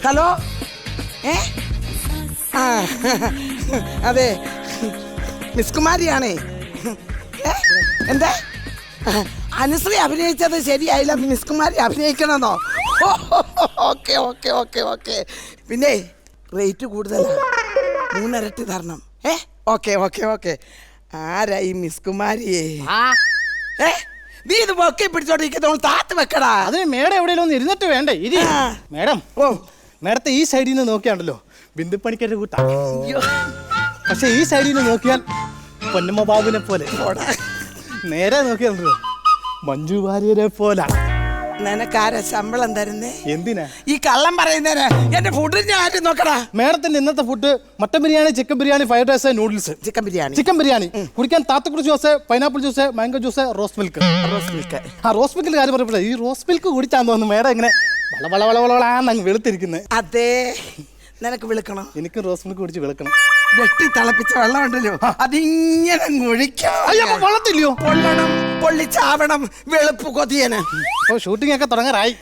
Hello അതെ miss കുമാരിയാണേ. എന്താ അനുശ്രീ അഭിനയിച്ചത് ശരിയായില്ല, മിസ് കുമാരി അഭിനയിക്കണമെന്നോ? Okay okay okay okay. പിന്നെ റേറ്റ് കൂടുതലാണ്, 3 ഇരട്ടി തരണം. Okay okay okay. ആരാ ഈ മിസ് കുമാരിയെ? നീ ഇത് പൊക്കി പിടിച്ചോണ്ടിരിക്കുന്ന താത്ത് വെക്കടാ. അതിന് മേഡം എവിടെയെങ്കിലും ഇരുന്നിട്ട് വേണ്ടേ? ഇരി മേഡം. മേഡത്തെ ഈ സൈഡിൽ നിന്ന് നോക്കിയാണ്ടല്ലോ ബിന്ദുപ്പണിക്കരുടെ കൂട്ടാ. പക്ഷെ ഈ സൈഡിൽ നിന്ന് നോക്കിയാൽ പൊന്നമ്മ ബാബുവിനെ പോലെ, നേരെ നോക്കിയാണ്ടല്ലോ മഞ്ജു വാര്യരെ പോലെ. നിനക്കാരാ ശമ്പളം തരുന്നേ? എന്തിനാ ഈ കള്ളം പറയുന്നേന്? എന്റെ ഫുഡിന്റെ ആരും നോക്കടാ. മേഡത്തിന്റെ ഇന്നത്തെ food mutton biryani, chicken biryani, fried rice, noodles. Chicken biryani കുടിക്കാൻ താത്തക്കുടി juice, pineapple juice, mango juice, rose milk. ആ റോസ് മിൽക്കിന്റെ കാര്യം പറഞ്ഞപ്പോഴേ ഈ റോസ് മിൽക്ക് കുടിച്ചാന്ന് തോന്നുന്നു മേഡം ഇങ്ങനെ വളവളവളവളാന്നങ്ങ് വെളുത്തിരിക്കുന്നത്. അതെ, നിനക്ക് വിളിക്കണം. എനിക്ക് റോസ് മിൽക്ക് കുടിച്ച് വിളിക്കണം. വെട്ടി തിളപ്പിച്ച വെള്ളം ഉണ്ടല്ലോ, അതിങ്ങനെ വെള്ളത്തില്ലയോ? പൊള്ളണം, പൊള്ളിച്ചാവണം, വെളുപ്പ് കൊതിയന്. ഷൂട്ടിംഗ് ഒക്കെ തുടങ്ങാറായി.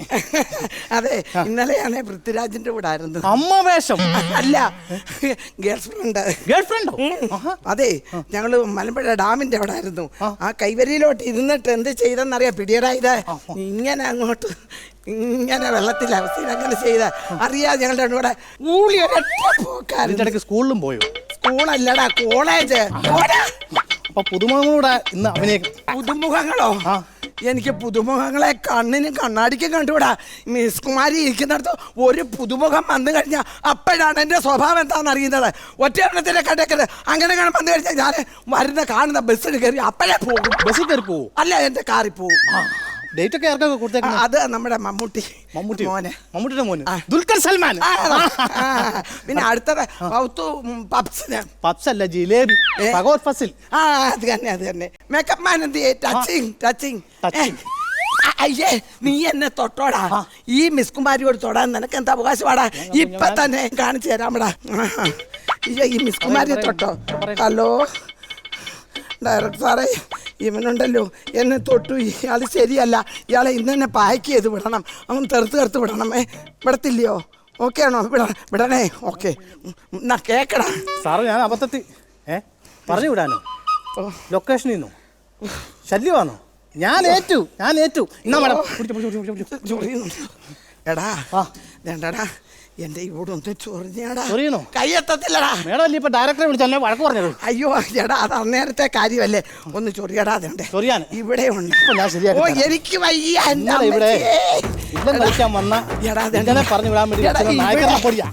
അതെ, ഇന്നലെയാണ് പൃഥ്വിരാജിന്റെ കൂടെ ആയിരുന്നു. അമ്മ വേഷം അല്ല, ഗേൾ ഫ്രണ്ട്. അതെ, ഞങ്ങള് മലമ്പുഴ ഡാമിന്റെ അവിടെ ആയിരുന്നു. ആ കൈവരിയിലോട്ട് ഇരുന്നിട്ട് എന്ത് ചെയ്തെന്നറിയാം? പിടിയടായത് ഇങ്ങനെ അങ്ങോട്ട് ഇങ്ങനെ വെള്ളത്തിൽ അവസ്ഥയിൽ അങ്ങനെ ചെയ്ത അറിയാതെ ഞങ്ങളുടെ കൂടെ ഊളി ഒരൊറ്റ. സ്കൂളിലും പോയോ? സ്കൂളല്ലടാ, കോളേജ്. അപ്പൊ പുതുമുഖങ്ങളൂടെ ഇന്ന് അഭിനയിക്കും. പുതുമുഖങ്ങളോ? എനിക്ക് പുതുമുഖങ്ങളെ കണ്ണിന് കണ്ണാടിക്ക് കണ്ടുകൂടാ. മിസ് കുമാരി ഇരിക്കുന്നിടത്ത് ഒരു പുതുമുഖം വന്നു കഴിഞ്ഞാൽ അപ്പോഴാണ് എൻ്റെ സ്വഭാവം എന്താണെന്ന് അറിയുന്നത്. ഒറ്റ കണ്ടേക്കരുത്. അങ്ങനെ വന്നു കഴിഞ്ഞാൽ ഞാൻ വരുന്ന കാണുന്ന ബസ്സിൽ കയറി അപ്പോഴേ പോകും. ബസ്സിൽ കയറി പോകും? അല്ല, എൻ്റെ കാറിൽ പോകും. ഡേറ്റ് ഒക്കെ ആർക്കൊക്കെ കൊടുത്തേക്കുന്നത്? അത് നമ്മുടെ മമ്മൂട്ടിയുടെ മോന് ദുൽഖർ സൽമാൻ. പിന്നെ അടുത്തത് പപ്സ് അല്ല, ജിലേബി. അത് തന്നെ. മേക്കപ്പ് മാൻ എന്ത്? ടച്ചിങ്. അയ്യേ, നീ എന്നെ തൊട്ടോടാ. ഈ മിസ് കുമാരിയോട് തൊടാൻ നിനക്ക് എന്താ അവകാശമാടാ? ഇപ്പൊ തന്നെ കാണിച്ചു തരാമടാ. ഈ മിസ് കുമാരിയെ തൊട്ടോ? ഹലോ ഡയറക്ടർ സാറേ, ഇവനുണ്ടല്ലോ എന്നെ തൊട്ടു. ഇയാൾ ശരിയല്ല. ഇയാളെ ഇന്ന് തന്നെ പാക്ക് ചെയ്ത് വിടണം. അവൻ തെറുത്ത് വിടണം. വിടത്തില്ലയോ? ഓക്കെ ആണോ? വിടണേ. ഓക്കെ, എന്നാ കേക്കടാ. സാറ് ഞാൻ അബദ്ധത്തിൽ പറഞ്ഞു വിടാനോ? ലൊക്കേഷനിൽ നിന്നോ? ശല്യമാണോ? ഞാൻ ഏറ്റു. എടാ വേണ്ടടാ, എന്റെ ഇവിടെ ഒന്ന് ചൊറിഞ്ഞാടാ. ചൊറിയണോ? കയ്യെത്തത്തില്ലടാ. മേഡം അല്ലേ ഇപ്പൊ ഡയറക്ടറെ വിളിച്ചല്ലേ വഴക്ക് പറഞ്ഞത്? അയ്യോ എടാ, അത് അന്നേരത്തെ കാര്യമല്ലേ. ഒന്ന് ചൊറിയടാ. അതുണ്ട് ഇവിടെ ഉണ്ട്. ഓ, എനിക്ക് വയ്യ. ഇവിടെ കളിക്കാൻ വന്ന പറഞ്ഞു വിടാൻ വേണ്ടി നായകനെ പൊടിയാ.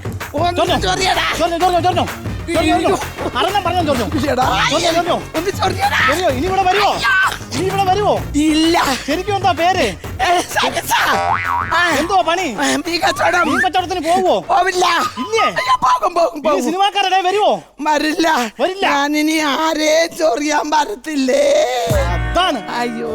ഇനി ഇവിടെ വരുവോ? ഇല്ല. ശരിക്കും എന്താ പേര്? എന്തോ പണി? കച്ചവടത്തിന് പോവോ? പോവില്ല. ഇല്ലേ? പോകും. സിനിമാക്കാരുടെ വരുവോ? വരില്ല. ഞാനിനി ആരേ ചൊറിയാൻ വരത്തില്ലേ. അതാണ്. അയ്യോ.